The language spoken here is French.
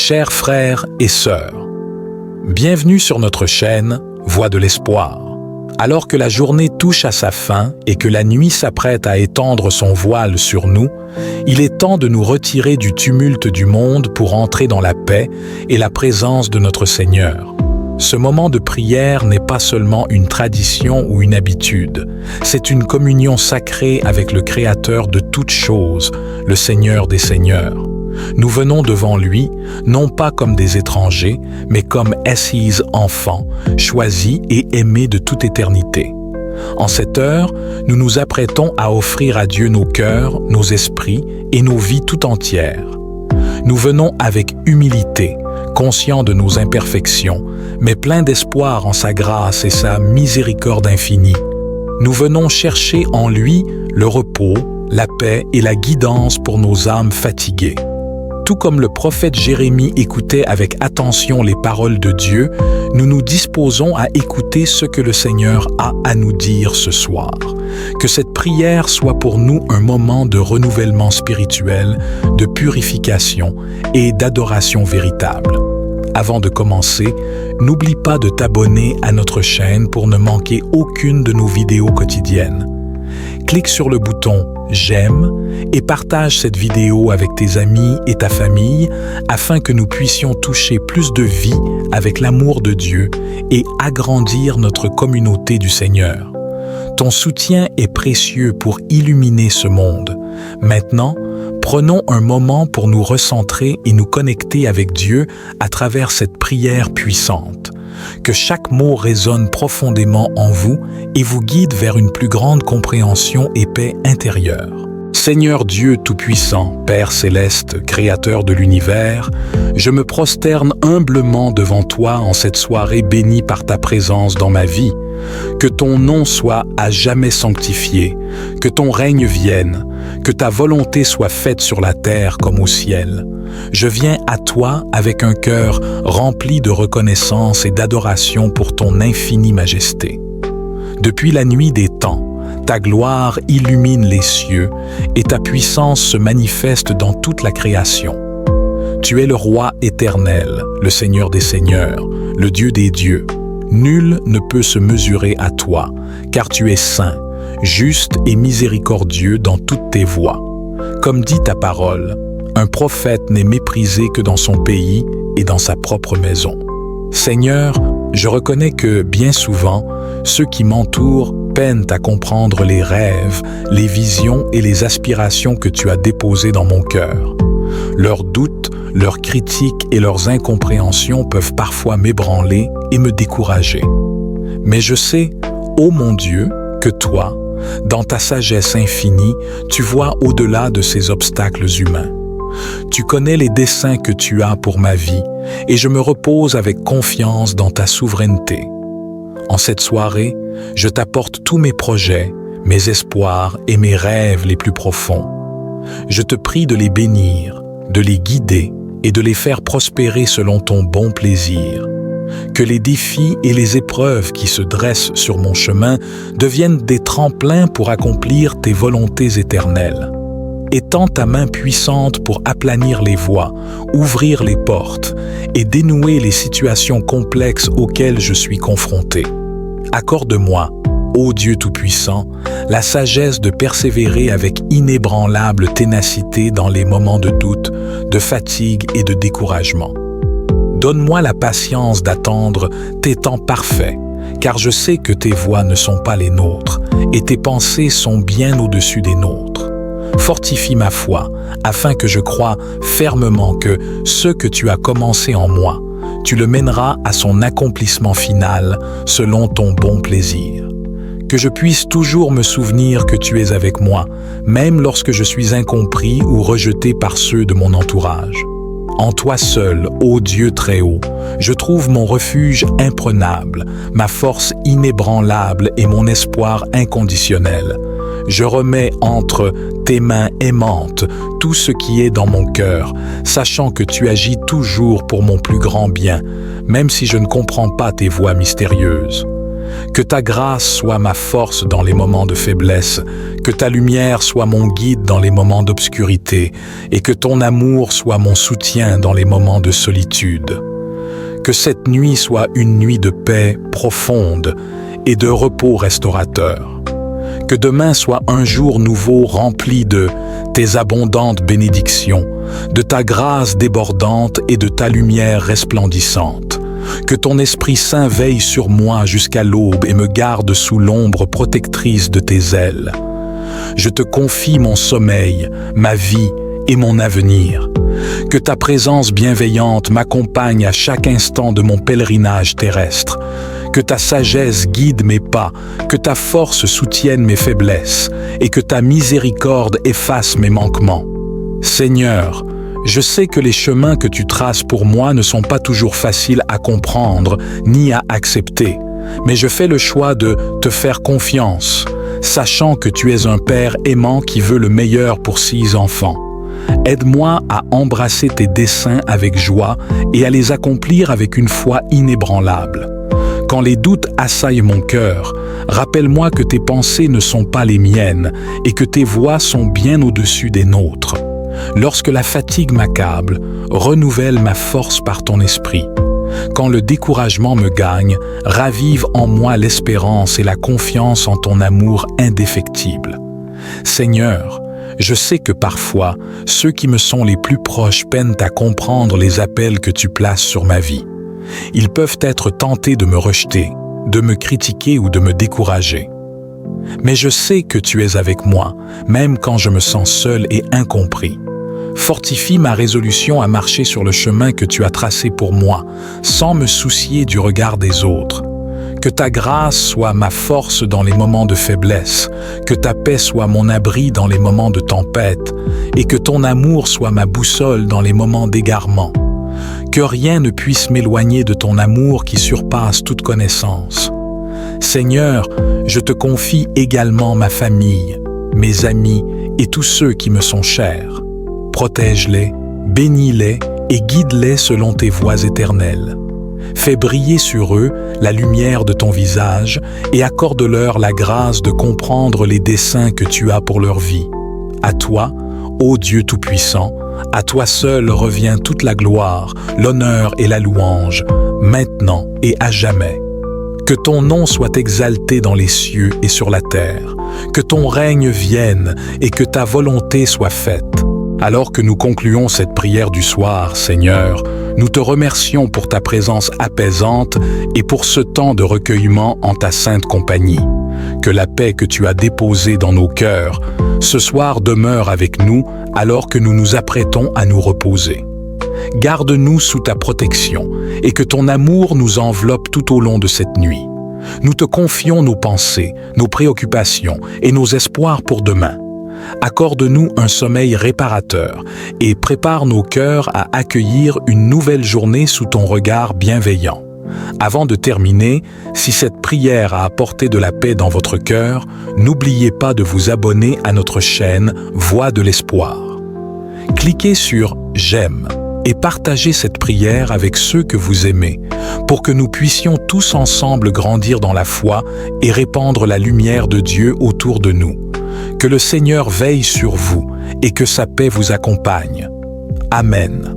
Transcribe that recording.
Chers frères et sœurs, bienvenue sur notre chaîne Voix de l'Espoir. Alors que la journée touche à sa fin et que la nuit s'apprête à étendre son voile sur nous, il est temps de nous retirer du tumulte du monde pour entrer dans la paix et la présence de notre Seigneur. Ce moment de prière n'est pas seulement une tradition ou une habitude, c'est une communion sacrée avec le Créateur de toutes choses, le Seigneur des Seigneurs. Nous venons devant lui, non pas comme des étrangers, mais comme assis enfants, choisis et aimés de toute éternité. En cette heure, nous nous apprêtons à offrir à Dieu nos cœurs, nos esprits et nos vies tout entières. Nous venons avec humilité, conscients de nos imperfections, mais pleins d'espoir en sa grâce et sa miséricorde infinie. Nous venons chercher en lui le repos, la paix et la guidance pour nos âmes fatiguées. Tout comme le prophète Jérémie écoutait avec attention les paroles de Dieu, nous nous disposons à écouter ce que le Seigneur a à nous dire ce soir. Que cette prière soit pour nous un moment de renouvellement spirituel, de purification et d'adoration véritable. Avant de commencer, n'oublie pas de t'abonner à notre chaîne pour ne manquer aucune de nos vidéos quotidiennes. Clique sur le bouton « J'aime » et partage cette vidéo avec tes amis et ta famille afin que nous puissions toucher plus de vie avec l'amour de Dieu et agrandir notre communauté du Seigneur. Ton soutien est précieux pour illuminer ce monde. Maintenant, prenons un moment pour nous recentrer et nous connecter avec Dieu à travers cette prière puissante. Que chaque mot résonne profondément en vous et vous guide vers une plus grande compréhension et paix intérieure. Seigneur Dieu Tout-Puissant, Père Céleste, Créateur de l'univers, je me prosterne humblement devant toi en cette soirée bénie par ta présence dans ma vie. Que ton nom soit à jamais sanctifié, que ton règne vienne, que ta volonté soit faite sur la terre comme au ciel. Je viens à toi avec un cœur rempli de reconnaissance et d'adoration pour ton infinie majesté. Depuis la nuit des temps, ta gloire illumine les cieux et ta puissance se manifeste dans toute la création. Tu es le Roi éternel, le Seigneur des seigneurs, le Dieu des dieux. Nul ne peut se mesurer à toi, car tu es saint, juste et miséricordieux dans toutes tes voies. Comme dit ta parole, un prophète n'est méprisé que dans son pays et dans sa propre maison. Seigneur, je reconnais que, bien souvent, ceux qui m'entourent peinent à comprendre les rêves, les visions et les aspirations que tu as déposées dans mon cœur. Leurs doutes, leurs critiques et leurs incompréhensions peuvent parfois m'ébranler et me décourager. Mais je sais, ô mon Dieu, que toi, dans ta sagesse infinie, tu vois au-delà de ces obstacles humains. Tu connais les desseins que tu as pour ma vie et je me repose avec confiance dans ta souveraineté. En cette soirée, je t'apporte tous mes projets, mes espoirs et mes rêves les plus profonds. Je te prie de les bénir, de les guider et de les faire prospérer selon ton bon plaisir. Que les défis et les épreuves qui se dressent sur mon chemin deviennent des tremplins pour accomplir tes volontés éternelles. Étends ta main puissante pour aplanir les voies, ouvrir les portes et dénouer les situations complexes auxquelles je suis confronté. Accorde-moi, ô Dieu Tout-Puissant, la sagesse de persévérer avec inébranlable ténacité dans les moments de doute, de fatigue et de découragement. Donne-moi la patience d'attendre tes temps parfaits, car je sais que tes voies ne sont pas les nôtres et tes pensées sont bien au-dessus des nôtres. Fortifie ma foi, afin que je croie fermement que ce que tu as commencé en moi, tu le mèneras à son accomplissement final selon ton bon plaisir. Que je puisse toujours me souvenir que tu es avec moi, même lorsque je suis incompris ou rejeté par ceux de mon entourage. En toi seul, ô Dieu très haut, je trouve mon refuge imprenable, ma force inébranlable et mon espoir inconditionnel. Je remets entre tes mains aimantes tout ce qui est dans mon cœur, sachant que tu agis toujours pour mon plus grand bien, même si je ne comprends pas tes voies mystérieuses. Que ta grâce soit ma force dans les moments de faiblesse, que ta lumière soit mon guide dans les moments d'obscurité, et que ton amour soit mon soutien dans les moments de solitude. Que cette nuit soit une nuit de paix profonde et de repos restaurateur. Que demain soit un jour nouveau rempli de tes abondantes bénédictions, de ta grâce débordante et de ta lumière resplendissante. Que ton Esprit Saint veille sur moi jusqu'à l'aube et me garde sous l'ombre protectrice de tes ailes. Je te confie mon sommeil, ma vie et mon avenir. Que ta présence bienveillante m'accompagne à chaque instant de mon pèlerinage terrestre. Que ta sagesse guide mes pas, que ta force soutienne mes faiblesses et que ta miséricorde efface mes manquements. Seigneur, je sais que les chemins que tu traces pour moi ne sont pas toujours faciles à comprendre ni à accepter, mais je fais le choix de te faire confiance, sachant que tu es un Père aimant qui veut le meilleur pour 6 enfants. Aide-moi à embrasser tes desseins avec joie et à les accomplir avec une foi inébranlable. Quand les doutes assaillent mon cœur, rappelle-moi que tes pensées ne sont pas les miennes et que tes voies sont bien au-dessus des nôtres. Lorsque la fatigue m'accable, renouvelle ma force par ton esprit. Quand le découragement me gagne, ravive en moi l'espérance et la confiance en ton amour indéfectible. Seigneur, je sais que parfois, ceux qui me sont les plus proches peinent à comprendre les appels que tu places sur ma vie. Ils peuvent être tentés de me rejeter, de me critiquer ou de me décourager. Mais je sais que tu es avec moi, même quand je me sens seul et incompris. Fortifie ma résolution à marcher sur le chemin que tu as tracé pour moi, sans me soucier du regard des autres. Que ta grâce soit ma force dans les moments de faiblesse, que ta paix soit mon abri dans les moments de tempête, et que ton amour soit ma boussole dans les moments d'égarement. Que rien ne puisse m'éloigner de ton amour qui surpasse toute connaissance. Seigneur, je te confie également ma famille, mes amis et tous ceux qui me sont chers. Protège-les, bénis-les et guide-les selon tes voies éternelles. Fais briller sur eux la lumière de ton visage et accorde-leur la grâce de comprendre les desseins que tu as pour leur vie. À toi, ô Dieu Tout-Puissant, à toi seul revient toute la gloire, l'honneur et la louange, maintenant et à jamais. Que ton nom soit exalté dans les cieux et sur la terre, que ton règne vienne et que ta volonté soit faite. Alors que nous concluons cette prière du soir, Seigneur, nous te remercions pour ta présence apaisante et pour ce temps de recueillement en ta sainte compagnie. Que la paix que tu as déposée dans nos cœurs, ce soir demeure avec nous alors que nous nous apprêtons à nous reposer. Garde-nous sous ta protection et que ton amour nous enveloppe tout au long de cette nuit. Nous te confions nos pensées, nos préoccupations et nos espoirs pour demain. Accorde-nous un sommeil réparateur et prépare nos cœurs à accueillir une nouvelle journée sous ton regard bienveillant. Avant de terminer, si cette prière a apporté de la paix dans votre cœur, n'oubliez pas de vous abonner à notre chaîne Voix de l'Espoir. Cliquez sur « J'aime » et partagez cette prière avec ceux que vous aimez, pour que nous puissions tous ensemble grandir dans la foi et répandre la lumière de Dieu autour de nous. Que le Seigneur veille sur vous et que sa paix vous accompagne. Amen.